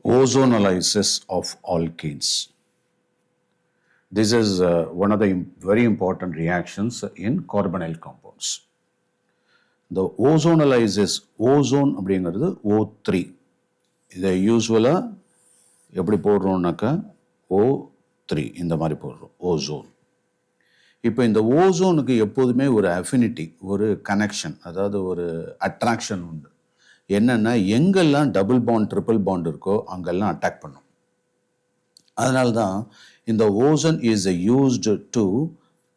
Ozonolysis of alkenes. This is one of the very important reactions in carbonyl compounds. The ozonolysis, ozone அப்படிங்கிறது O3. இதை யூஸ்வலாக எப்படி போடுறோம்னாக்கா O3 இந்த மாதிரி போடுறோம், ஓசோன். இப்போ இந்த ஓசோனுக்கு எப்போதுமே ஒரு அஃபினிட்டி, ஒரு கனெக்ஷன், அதாவது ஒரு அட்ராக்ஷன் உண்டு. என்னென்னா எங்கெல்லாம் டபுள் பாண்ட் ட்ரிபிள் பாண்ட் இருக்கோ அங்கெல்லாம் அட்டாக் பண்ணும். அதனால தான் இந்த ozone is used to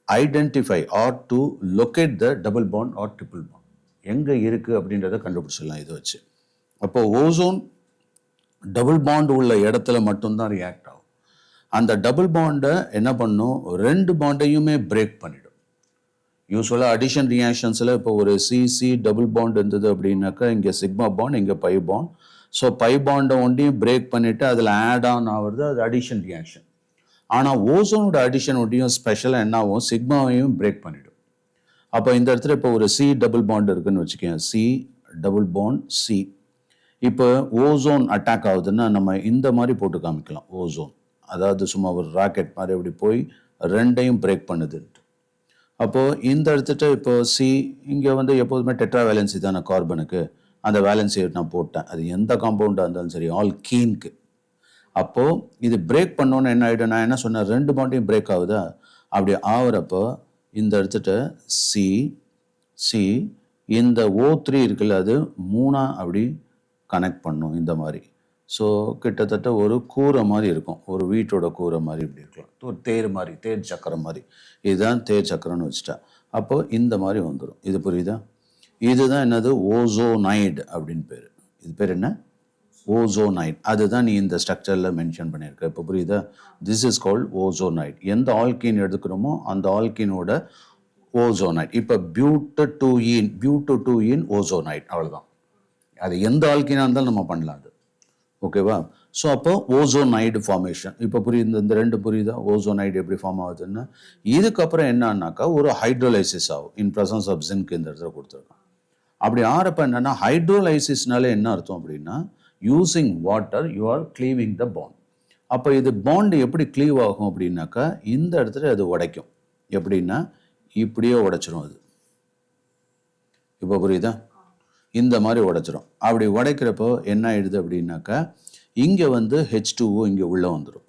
identify or to locate the double bond or triple bond. எங்கே இருக்குது அப்படின்றத கண்டுபிடிச்சிடலாம் இதை வச்சு. அப்போ ஓசோன் டபுள் பாண்ட் உள்ள இடத்துல மட்டும்தான் ரியாக்ட் ஆகும். அந்த டபுள் பாண்டை என்ன பண்ணும், ரெண்டு பாண்டையுமே பிரேக் பண்ணிடும். யூஸ்வலாக அடிஷன் ரியாக்ஷன்ஸில் இப்போ ஒரு சிசி டபுள் பாண்ட் இருந்தது அப்படின்னாக்கா இங்கே சிக்மா பாண்ட், இங்கே பை பாண்ட். ஸோ பை பாண்டை ஒன்றையும் பிரேக் பண்ணிவிட்டு அதில் ஆட் ஆன் ஆகுறது, அது அடிஷன் ரியாக்ஷன். ஆனால் ஓசோனோட அடிஷன் ஒன்றையும் ஸ்பெஷலாக என்ன ஆகும், சிக்மாவையும் பிரேக் பண்ணிவிடும். அப்போ இந்த இடத்துல இப்போ ஒரு சி டபுள் பாண்ட் இருக்குதுன்னு வச்சுக்கோங்க, சி டபுள் பாண்ட் சி. இப்போ ஓசோன் அட்டாக் ஆகுதுன்னா நம்ம இந்த மாதிரி போட்டு காமிக்கலாம் ஓசோன், அதாவது சும்மா ஒரு ராக்கெட் மாதிரி அப்படி போய் ரெண்டையும் பிரேக் பண்ணுதுன்ட்டு. அப்போது இந்த இடத்துட்டு இப்போ சி இங்கே வந்து எப்போதுமே டெட்ரா வேலன்சி தானே கார்பனுக்கு, அந்த வேலன்சியை நான் போட்டேன். அது எந்த காம்பவுண்டாக இருந்தாலும் சரி, ஆல்கீனுக்கு. அப்போது இது பிரேக் பண்ணோன்னு என்ன ஆகிடும், நான் என்ன சொன்னேன், ரெண்டு பாண்டையும் பிரேக் ஆகுதா, அப்படி ஆகுறப்போ இந்த இடத்துட்டு சி சி இந்த O3 இருக்குல்ல, அது மூணாக அப்படி கனெக்ட் பண்ணும் இந்த மாதிரி. ஸோ கிட்டத்தட்ட ஒரு கூரை மாதிரி இருக்கும், ஒரு வீட்டோட கூரை மாதிரி இப்படி இருக்கலாம், ஒரு தேர் மாதிரி, தேர் சக்கரம் மாதிரி. இதுதான் தேர் சக்கரம்னு வச்சுட்டா. அப்போ இந்த மாதிரி வந்துடும். இது புரியுதா? இதுதான் என்னது, ஓசோனைடு அப்படின்னு பேர். இது பேர் என்ன, ஓசோனைடு. அதுதான் நீ இந்த ஸ்ட்ரக்சரில் மென்ஷன் பண்ணியிருக்க. இப்போ புரியுதா? This is called ozonide. எந்த ஆல்கீன் எடுத்துக்கிறோமோ அந்த ஆல்கீனோட ஓசோனைடு. இப்போ பியூட்டோடூயின் ஓசோனைடு, அவ்வளோதான். அது எந்த ஆல்கீனாக இருந்தாலும் நம்ம பண்ணலாம் அது. ஓகேவா? ஸோ அப்போ ஓசோனைடு ஃபார்மேஷன் இப்போ புரியுது, இந்த ரெண்டு புரியுதா, ஓசோனைடு எப்படி ஃபார்ம் ஆகுதுன்னு. இதுக்கப்புறம் என்னன்னாக்கா ஒரு ஹைட்ரோலைசிஸ் ஆகும் இன் ப்ரெசன்ஸ் ஆஃப் ஜிங்க் இந்த இடத்துல கொடுத்துருக்கான். அப்படி ஆறப்ப என்னன்னா, ஹைட்ரோலைசிஸ்னால என்ன அர்த்தம் அப்படின்னா, using water you are cleaving the bond. அப்போ இது பாண்டு எப்படி கிளீவ் ஆகும் அப்படின்னாக்கா, இந்த இடத்துல அது உடைக்கும். எப்படின்னா இப்படியே உடைச்சிரும் அது. இப்போ புரியுதா? இந்த மாதிரி உடைச்சிரும். அப்படி உடைக்கிறப்போ என்ன ஆயிடுது அப்படின்னாக்கா, இங்கே வந்து H2O இங்கே உள்ளே வந்துடும்.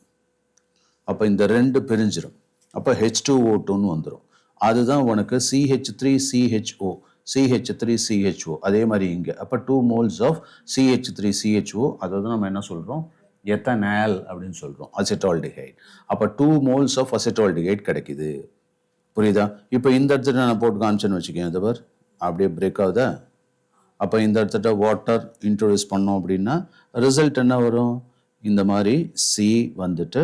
அப்போ இந்த ரெண்டு பிரிஞ்சிடும். அப்போ H2O2ன்னு வந்துடும். அதுதான் உனக்கு CH3CHO, CH3CHO. அதே மாதிரி இங்கே அப்போ 2 moles ஆஃப் CH3CHO. அதை தான் நம்ம என்ன சொல்கிறோம், எத்தனால் அப்படின்னு சொல்கிறோம், அசிட்டால்டிஹைட். அப்போ 2 moles ஆஃப் அசிட்டால்டிஹைட் கிடைக்குது. புரியுதா? இப்போ இந்த இடத்துல நான் போட்டு காமிச்சேன்னு வச்சுக்கேன், இந்த பார் அப்படியே பிரேக் ஆகுதா. அப்போ இந்த இடத்துல வாட்டர் இன்ட்ரோடியூஸ் பண்ணோம் அப்படின்னா ரிசல்ட் என்ன வரும், இந்த மாதிரி சி வந்துட்டு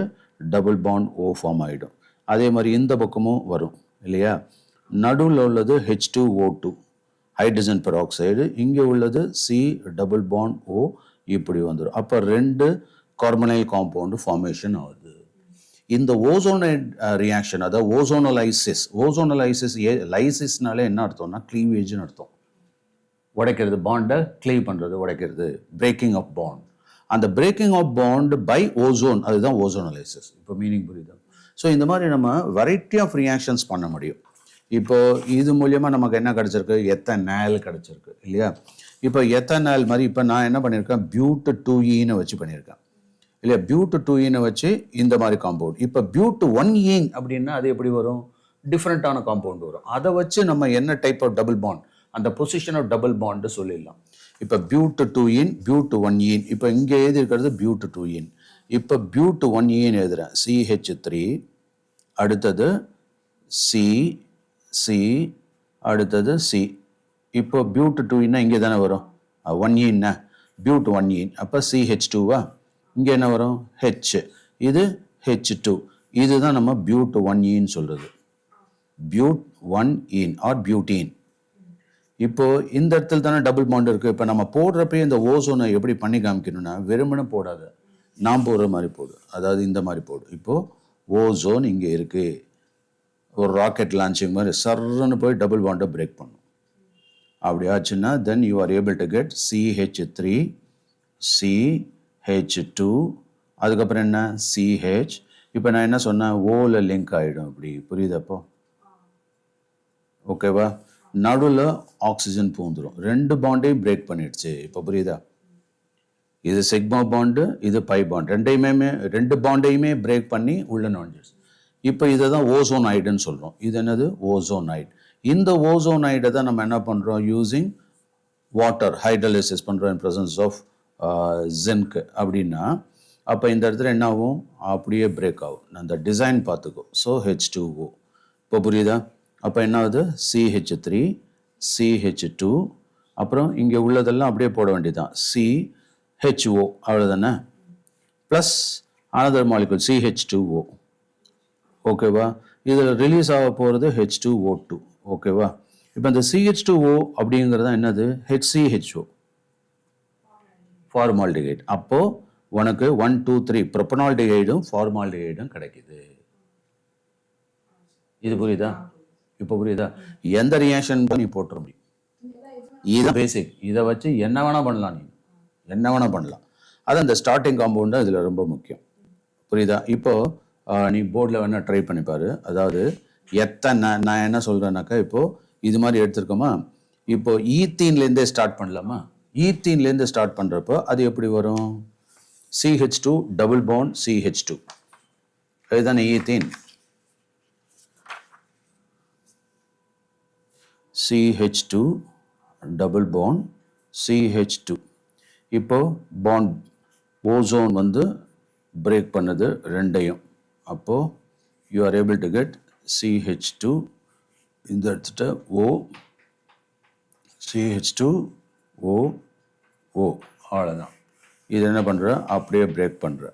டபுள் பாண்ட் ஓ ஃபார்ம் ஆகிடும். அதே மாதிரி இந்த பக்கமும் வரும் இல்லையா. நடுவில் உள்ளது H2O2 ஹைட்ரஜன் பெராக்சைடு, இங்கே உள்ளது சி டபுள் பாண்ட் ஓ, இப்படி வந்துடும். அப்போ ரெண்டு கார்பனைல் காம்பவுண்டு ஃபார்மேஷன் ஆகுது. இந்த ஓசோனைட் ரியாக்ஷன், அதாவது ஓசோனோலைசிஸ். ஓசோனோலைசிஸ் லைசிஸ்னாலே என்ன அர்த்தம்னா க்ளீவேஜ்னு அர்த்தம். உடைக்கிறது, பாண்டை கிளீவ் பண்ணுறது, உடைக்கிறது, பிரேக்கிங் ஆஃப் பாண்ட். அந்த breaking of bond by ozone, அதுதான் ஓசோனலைசிஸ். இப்போ மீனிங் புரியுது? ஸோ இந்த மாதிரி நம்ம வெரைட்டி ஆஃப் ரியாக்ஷன்ஸ் பண்ண முடியும். இப்போ இது மூலியமாக நமக்கு என்ன கிடச்சிருக்கு, எத்தனால் கிடச்சிருக்கு இல்லையா. இப்போ எத்தனால் மாதிரி இப்போ நான் என்ன பண்ணியிருக்கேன், பியூட்2ஈனை வச்சு பண்ணியிருக்கேன் இல்லையா. பியூட்2ஈனை வச்சு இந்த மாதிரி காம்பவுண்ட். இப்போ பியூட்1ஈன் அப்படின்னா அது எப்படி வரும், டிஃப்ரெண்ட்டான காம்பவுண்ட் வரும். அதை வச்சு நம்ம என்ன டைப் ஆஃப் டபுள் பாண்ட், அந்த பொசிஷன் ஆஃப் டபுள் பாண்டு சொல்லிடலாம். இப்போ பியூட்2ஈன், பியூட்1ஈன். இப்போ இங்கே எழுதி இருக்கிறது பியூட்2ஈன். இப்போ பியூட்1ஈன் எழுதுகிறேன், CH3, அடுத்தது சி சி, அடுத்தது சி. இப்போ பியூட்2ஈன்னா இங்கே தானே வரும், 1ஈன்னா பியூட்1ஈன். அப்போ CH2வா, இங்கே என்ன வரும் H, இது H2. இதுதான் நம்ம பியூட்1ஈன் சொல்கிறது, பியூட்1ஈன் ஆர் பியூட்டீன். இப்போ இந்த இடத்துல தானே டபுள் பாண்ட் இருக்குது. இப்போ நம்ம போடுறப்ப இந்த ஓசோனை எப்படி பண்ணி காமிக்கணும்னா, வெறுமனே போடாத, நான் போடுற மாதிரி போடு, அதாவது இந்த மாதிரி போடு. இப்போது ஓசோன் இங்கே இருக்குது, ஒரு ராக்கெட் லான்ச்சிங் மாதிரி சர்ன்னு போய் டபுள் பாண்டை பிரேக் பண்ணும். அப்படி ஆச்சுன்னா then you are able to get CH3 C H2 அதுக்கப்புறம் என்ன CH. இப்போ நான் என்ன சொன்னேன் ஓவில் லிங்க் ஆகிடும் இப்படி புரியுதப்போ ஓகேவா நடுவில் ஆக்சிஜன் பூந்துடும் ரெண்டு பாண்டையும் பிரேக் பண்ணிடுச்சு இப்போ புரியுதா இது சிக்மா பாண்டு இது பை பாண்ட் ரெண்டு பாண்டையுமே பிரேக் பண்ணி உள்ள நுழைஞ்சிடுச்சு இப்போ இதை தான் ஓசோனைடுன்னு சொல்கிறோம் இது என்னது ஓசோனைடு இந்த ஓசோனைடை தான் நம்ம என்ன பண்ணுறோம் யூஸிங் வாட்டர் ஹைட்ரலிசிஸ் பண்ணுறோம் இன் ப்ரெசன்ஸ் ஆஃப் ஜிங்க் அப்படின்னா அப்போ இந்த இடத்துல என்ன ஆகும் அப்படியே பிரேக் ஆகும் அந்த டிசைன் பார்த்துக்கோ ஸோ H2O இப்போ புரியுதா அப்போ என்ன ஆகுது CH3 CH2 அப்புறம் இங்கே உள்ளதெல்லாம் அப்படியே போட வேண்டியதுதான் CHO அவ்வளோதானே ப்ளஸ் another molecule CH2O ஓகேவா இதில் ரிலீஸ் ஆக போகிறது H2O2 ஓகேவா இப்போ இந்த CH2O அப்படிங்கிறது தான் என்னது HCHO ஃபார்மால்டிஹைட் அப்போது உனக்கு 1 2 3 ப்ரொப்பனால்டிஹைடும் ஃபார்மால்டிஹைடும் கிடைக்குது இது புரியுதா இப்போ புரியுதா எந்த ரியாக்ஷன் நீ போட்டுற முடியும் இது பேசிக் இதை வச்சு என்ன வேணால் பண்ணலாம் நீ என்ன வேணால் பண்ணலாம் அது அந்த ஸ்டார்டிங் காம்பவுண்ட் தான் இதில் ரொம்ப முக்கியம் புரியுதா இப்போது நீ போர்டில் வேணால் ட்ரை பண்ணிப்பாரு அதாவது நான் என்ன சொல்கிறேன்னாக்கா இப்போது இது மாதிரி எடுத்துருக்கோமா இப்போ ஈத்தீன்லேருந்தே ஸ்டார்ட் பண்ணலாமா ஈத்தீன்லேருந்து ஸ்டார்ட் பண்ணுறப்போ அது எப்படி வரும் CH2 டபுள் பாண்ட் CH2 அதுதானே ethene CH2 double bond CH2 இப்போ பாண்ட் ஓசோன் வந்து பிரேக் பண்ணது ரெண்டையும் அப்போது you are able to get CH2 இந்த எடுத்துகிட்ட O CH2O அவ்வளோதான் இது என்ன பண்ணுற அப்படியே பிரேக் பண்ணுற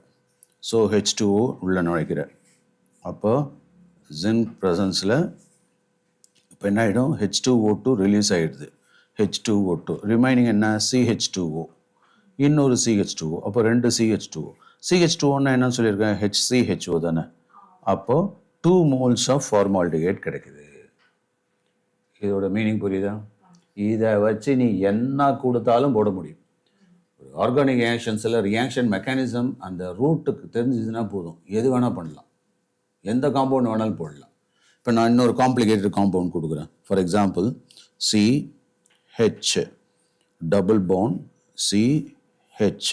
ஸோ H2O உள்ளே நுழைக்கிற அப்போ ஜிங்க் ப்ரெசன்ஸில் இப்போ என்ன ஆகிடும் H2O2 ரிலீஸ் ஆகிடுது H2O2 ரிமைனிங் என்ன CH2O இன்னொரு CH2O அப்போ ரெண்டு CH2O என்ன சொல்லியிருக்கேன் HCHO தானே அப்போது 2 moles ஆஃப் ஃபார்மால்டிஹைட் கிடைக்குது இதோட மீனிங் புரியுதா இதை வச்சு நீ என்ன கொடுத்தாலும் போட முடியும் ஆர்கானிக் ரியாக்ஷன்ஸில் ரியாக்ஷன் மெக்கானிசம் அந்த ரூட்டுக்கு தெரிஞ்சதுன்னா போதும் எது வேணால் பண்ணலாம் எந்த காம்பவுண்ட் வேணாலும் போடலாம் இப்போ நான் இன்னொரு காம்ப்ளிகேட்டட் காம்பவுண்ட் கொடுக்குறேன் for example CH double bond CH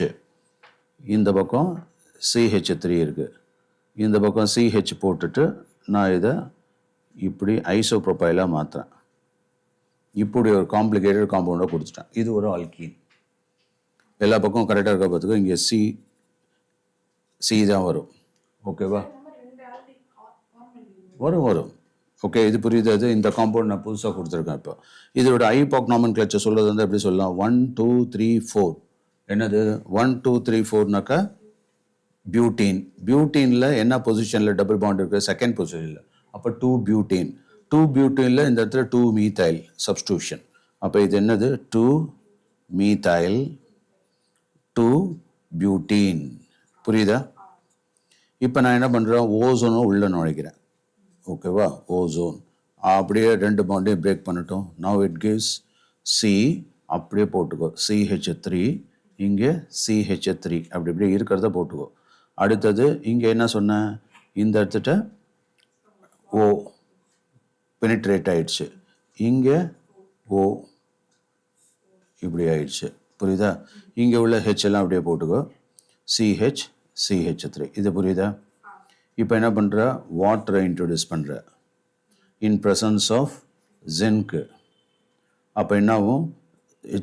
இந்த பக்கம் CH3 இருக்குது இந்த பக்கம் CH போட்டுட்டு நான் இதை இப்படி ஐசோப்ரோபைலாக மாற்றுறேன் இப்படி ஒரு காம்ப்ளிகேட்டட் காம்பவுண்டாக கொடுத்துட்டேன் இது ஒரு ஆல்கீன் எல்லா பக்கமும் கரெக்டாக இருக்க பார்த்துக்கோ இங்கே சி தான் வரும் ஓகேவா வரும் ஓகே இது புரியுது அது இந்த காம்பவுண்ட் நான் புதுசாக கொடுத்துருக்கேன் இப்போ இதோட ஐபாக் நாமன்கிளேச்சர் சொல்கிறது வந்து எப்படி சொல்லலாம் 1 2 3 4 என்னது 1 2 3 4நாக்கா பியூட்டீனில் என்ன பொசிஷனில் டபுள் பாண்ட் இருக்குது செகண்ட் பொசிஷனில் அப்போ 2 பியூட்டீனில் இந்த இடத்துல 2 மீத்தைல் சப்ஸ்டியூஷன் அப்போ இது என்னது 2 மீத்தைல் 2 பியூட்டீன் புரியுதா இப்போ நான் என்ன பண்ணுறேன் ஓசோனும் உள்ளே நுழைக்கிறேன் ஓகேவா ஓசோன் அப்படியே ரெண்டு பாண்டையும் பிரேக் பண்ணட்டும் நவ் இட் கிவ்ஸ் C அப்படியே போட்டுக்கோ CH3 இங்கே CH3 அப்படி இப்படி இருக்கிறத போட்டுக்கோ அடுத்தது இங்கே என்ன சொன்னேன் இந்த இடத்துட்ட O பெனிட்ரேட் ஆயிடுச்சு இங்கே O இப்படி ஆயிடுச்சு புரியுதா இங்கே உள்ள ஹெச் எல்லாம் அப்படியே போட்டுக்கோ CH3 இது புரியுதா இப்போ என்ன பண்ணுற வாட்டரை இன்ட்ரடியூஸ் பண்ணுற இன் ப்ரெசன்ஸ் ஆஃப் ஜிங்க் அப்போ என்னாகும்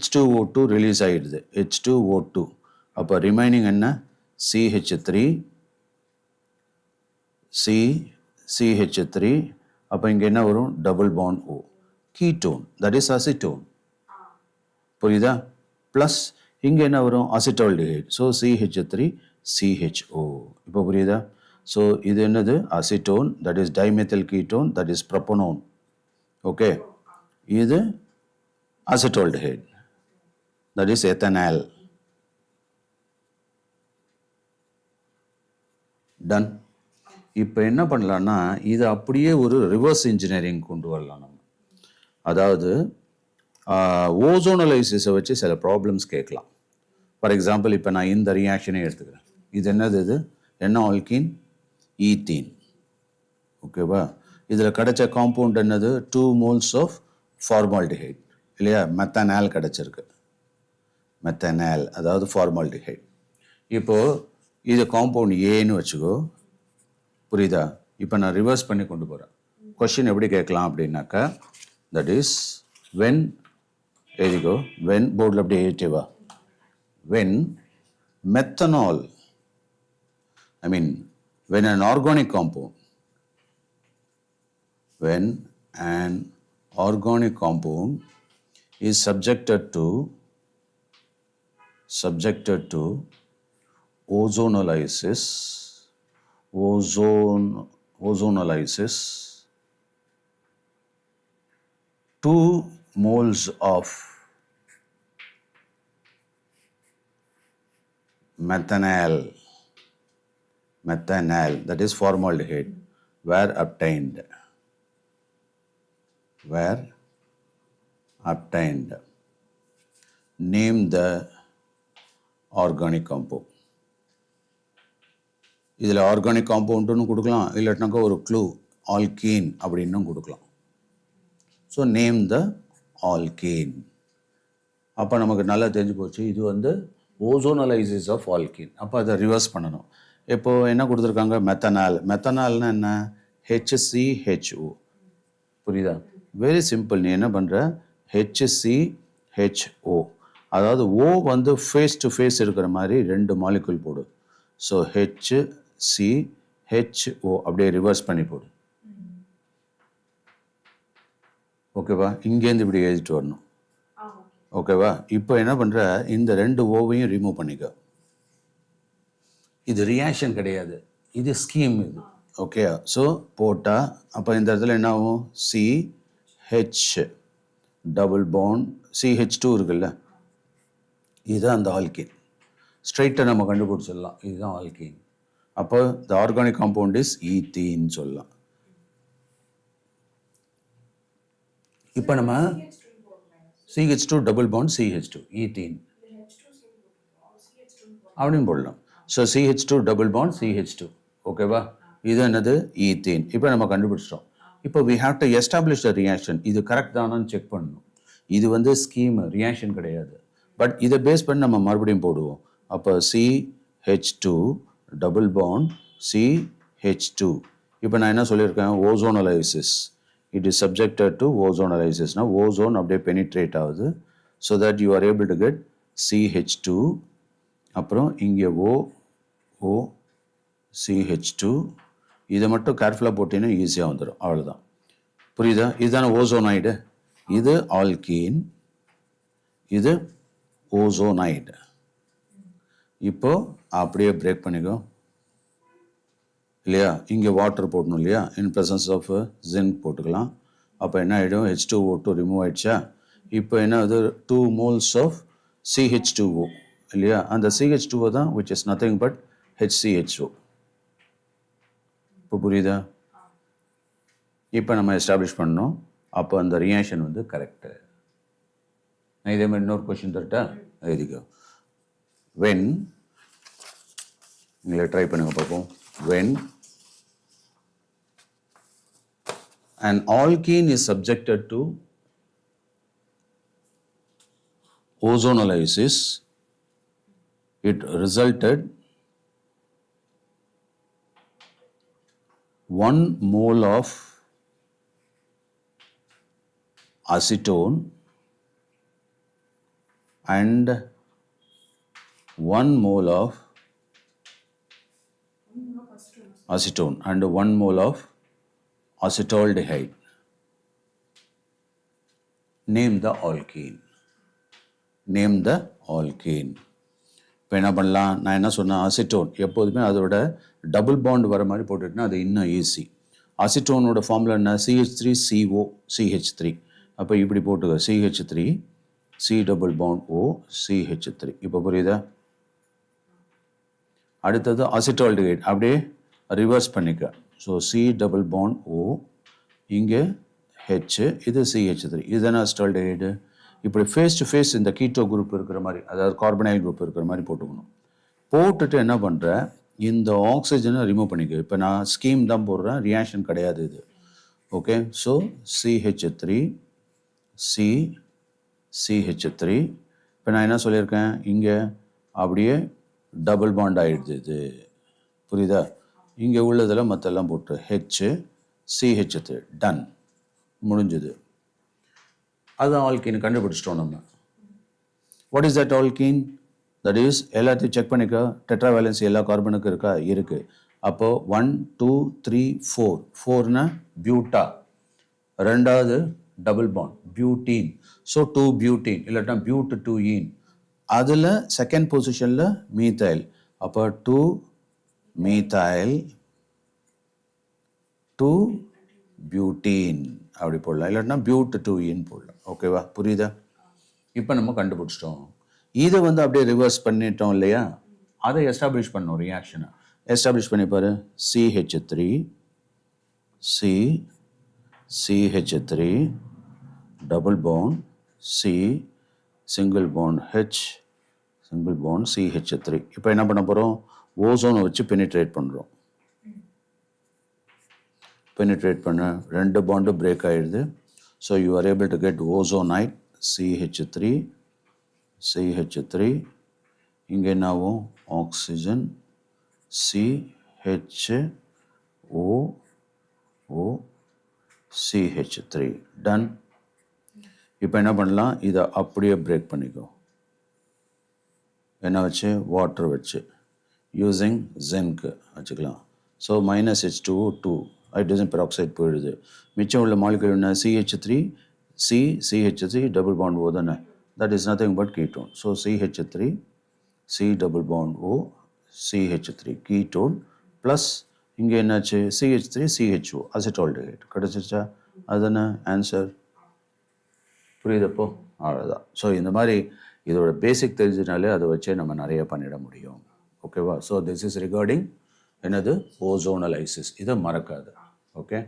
H2O2 ரிலீஸ் ஆகிடுது H2O2 அப்போ ரிமைனிங் என்ன CH3 CH3 அப்போ இங்கே என்ன வரும் double bond O ketone that is acetone புரியுதா ப்ளஸ் இங்கே என்ன வரும் அசிட்டால்டிஹைட் ஸோ CH3 CHO இப்போ புரியுதா ஸோ இது என்னது acetone that is dimethyl ketone that is propanone okay இது acetaldehyde that is ethanal done இப்போ என்ன பண்ணலான்னா இது அப்படியே ஒரு ரிவர்ஸ் இன்ஜினியரிங் கொண்டு வரலாம் நம்ம அதாவது ஓசோனலைசிஸை வச்சு சில ப்ராப்ளம்ஸ் கேட்கலாம் ஃபார் எக்ஸாம்பிள் இப்போ நான் இந்த ரியாக்ஷனே எடுத்துக்கிறேன். இது என்னது? இது என்ன ஆல்கீன்? ஈத்தீன். ஓகேவா? இதில் கிடைச்ச காம்பவுண்ட் என்னது? 2 moles ஆஃப் ஃபார்மால்டிஹைட் இல்லையா? மெத்தனால் கிடைச்சிருக்கு. மெத்தனால் அதாவது ஃபார்மால்டிஹைட். இப்போது இது காம்பவுண்ட் ஏன்னு வச்சுக்கோ, புரியுதா? இப்போ நான் ரிவர்ஸ் பண்ணி கொண்டு போகிறேன். கொஷின் எப்படி கேட்கலாம் அப்படின்னாக்கா, தட் இஸ் வென் எழுதிக்கோ, வென் போர்டில் அப்படியே ஏற்றிவா, when methanol, I mean when an organic compound, when an organic compound is subjected to ozonolysis, ozonolysis, 2 moles of methanol, that is formaldehyde, were obtained. Name the organic compound. இதில் organic காம்பவுண்டுன்னு கொடுக்கலாம், இல்லாட்டினாக்கா ஒரு clue alkene அப்படின்னும் கொடுக்கலாம். So name the alkene. அப்போ நமக்கு நல்லா தெரிஞ்சு போச்சு, இது வந்து ஓசோனலைசிஸ் ஆஃப் ஆல்கீன். அப்போ அதை ரிவர்ஸ் பண்ணணும். இப்போது என்ன கொடுத்துருக்காங்க? மெத்தனால். மெத்தனால்னா என்ன? HCHO. புரியுதா? Very simple. நீ என்ன பண்ணுற? HCHO, அதாவது ஓ வந்து ஃபேஸ் டு ஃபேஸ் இருக்கிற மாதிரி 2 மாலிகுல் போடு. ஸோ HCHO அப்படியே ரிவர்ஸ் பண்ணி போடு. ஓகேவா? இங்கேருந்து இப்படி எழுதிட்டு வரணும். ஓகேவா? இப்போ என்ன பண்ணுற? இந்த 2 ஓவையும் ரிமூவ் பண்ணிக்க. இது ரியாக்ஷன் கிடையாது, இது ஸ்கீம் இது. ஓகே, ஸோ போட்டால் அப்போ இந்த இடத்துல என்ன ஆகும்? CH டபுள் பாண்ட் CH2 இருக்குல்ல, இதுதான் அந்த ஆல்கீன். ஸ்ட்ரைட்டாக நம்ம கண்டுபிடிச்சிடலாம், இதுதான் ஆல்கீன். அப்போ த ஆர்கானிக் காம்பவுண்ட் இஸ் ஈத்தீன் சொல்லலாம். இப்போ நம்ம CH2 double bond CH2 ethene அப்படின்னு போடலாம். So CH2 double bond CH2. ஓகேவா? இது என்னது? ஈத்தீன். இப்போ நம்ம கண்டுபிடிச்சிட்டோம். இப்போ we have to establish the reaction. இது கரெக்ட் தானான்னு செக் பண்ணணும். இது வந்து ஸ்கீம், ரியாக்ஷன் கிடையாது. பட் இதை பேஸ் பண்ணி நம்ம மறுபடியும் போடுவோம். அப்போ CH2 டபுள் பாண்ட் CH2. இப்போ நான் என்ன சொல்லியிருக்கேன்? Ozonolysis. It is subjected to ஓசோனலைசிஸ்னா ஓசோன் அப்படியே பெனிட்ரேட் ஆகுது. So that you are able to get CH2. அப்புறம் இங்கே O CH2. இதை மட்டும் கேர்ஃபுல்லாக போட்டிங்கன்னா ஈஸியாக வந்துடும். அவ்வளோதான். புரியுதா? இதுதானே ஓசோனைடு. இது ஆல்கீன், இது ஓசோனைடு. இப்போ அப்படியே பிரேக் பண்ணிக்கோ இல்லையா? இங்கே வாட்டர் போடணும் இல்லையா? இன் ப்ரெசன்ஸ் ஆஃப் ஜிங்க் போட்டுக்கலாம். அப்போ என்ன ஆகிடும்? H2O2 ரிமூவ் ஆகிடுச்சா? இப்போ என்ன ஆகுது? 2 moles ஆஃப் CH2O இல்லையா? அந்த CH2O தான் which is nothing but HCHO. இப்போ புரியுதா? இப்போ நம்ம எஸ்டாப்ளிஷ் பண்ணோம். அப்போ அந்த ரியாக்ஷன் வந்து கரெக்டு. நான் இதே மாதிரி இன்னொரு கொஷின் தரட்டா? எழுதிக்கோ. வென், நீங்களே ட்ரை பண்ணுங்க பார்ப்போம். When an alkene is subjected to ozonolysis, it resulted 1 mole of acetone and 1 mole of acetone and 1 mole of acetaldehyde. Name the alkene. Name the alkene. இப்போ என்ன பண்ணலாம்? நான் என்ன சொன்னேன்? அசிட்டோன் எப்போதுமே அதோட டபுள் பாண்ட் வர மாதிரி போட்டுட்டுனா அது இன்னும் ஈஸி. அசிட்டோனோட ஃபார்முலா என்ன? CH3CO CH3. அப்போ இப்படி போட்டுக்க, CH3 C double bond O CH3. இப்போ புரியுதா? அடுத்தது அசிட்டால்டிஹைட் அப்படியே ரிவர்ஸ் பண்ணிக்க. So C double bond O, இங்கே H, இது CH3. இதுதானே அசிட்டால்டிஹைடு. இப்படி ஃபேஸ் டு ஃபேஸ் இந்த கீட்டோ குரூப் இருக்கிற மாதிரி, அதாவது கார்பனைல் குரூப் இருக்கிற மாதிரி போட்டுக்கணும். போட்டுட்டு என்ன பண்ணுறேன், இந்த ஆக்சிஜனை ரிமூவ் பண்ணிக்க. இப்போ நான் ஸ்கீம் தான் போடுறேன், ரியாக்ஷன் கிடையாது இது. Okay, so CH3 CH3. இப்போ நான் என்ன சொல்லியிருக்கேன், இங்கே அப்படியே டபுள் பாண்ட் ஆகிடுது இது, புரியுதா? இங்கே உள்ளதில் மற்றெல்லாம் போட்டு CH3 டன், முடிஞ்சுது. அது ஆல்கீன் கண்டுபிடிச்சிட்டோம் நம்ம. What is that alkene? That is, எல்லாத்தையும் செக் பண்ணிக்க, டெட்ராவேலன்சி எல்லா கார்பனுக்கும் இருக்கா? இருக்குது. அப்போது 1 2 3 4, 4னா பியூட்டா, ரெண்டாவது double bond butene, so 2 butene, இல்லாட்டா பியூட் 2 ஈன். அதில் செகண்ட் பொசிஷனில் மீத்தைல், அப்போ 2 மீத்தைல் 2 பியூட்டீன் அப்படி போடலாம், இல்லாட்டினா பியூட் 2 ஈன் போடலாம். ஓகேவா, புரியுதா? இப்போ நம்ம கண்டுபிடிச்சிட்டோம். இதை அப்படியே ரிவர்ஸ் பண்ணிட்டோம் இல்லையா? அதை எஸ்டாப்ளிஷ் பண்ணோம், ரியாக்ஷனை எஸ்டாப்ளிஷ் பண்ணிப்பாரு. CH3 CH3 double bond C, single bond H, single bond CH3. இப்போ என்ன பண்ண போகிறோம், ஓசோனை வச்சு பெனிட்ரேட் பண்ணுறோம். பெனிட்ரேட் பண்ண 2 பாண்டு பிரேக் ஆகிடுது. So you are able to get ozonide CH3. இங்கே என்ன ஆகும், ஆக்சிஜன் CH3 டன். இப்போ என்ன பண்ணலாம், இதை அப்படியே பிரேக் பண்ணிக்கோ. என்ன வச்சு, வாட்டர் வச்சு, யூஸிங் ஜிங்க் வச்சுக்கலாம். ஸோ -H2O 2 ஹைட்ரஜன் பெராக்சைடு போயிடுது. மிச்சம் உள்ள மாலிகுல் என்ன, CH3 CH3 double bond O தானே, that is nothing but ketone. So CH3 C double bond O CH3 ketone plus இங்கே என்னாச்சு, CH3 CHO அசிட்டால்டிஹைட் கிடச்சிருச்சா? அதுதானே ஆன்சர். புரியுதப்போ? அவ்வளோதான். ஸோ இந்த மாதிரி இதோட பேசிக் தெரிஞ்சதுனாலே அதை வச்சே நம்ம நிறைய பண்ணிட முடியும். ஓகேவா? ஸோ திஸ் இஸ் ரிகார்டிங் என்னது, ஓசோனலைசிஸ். இதை மறக்காது. ஓகே.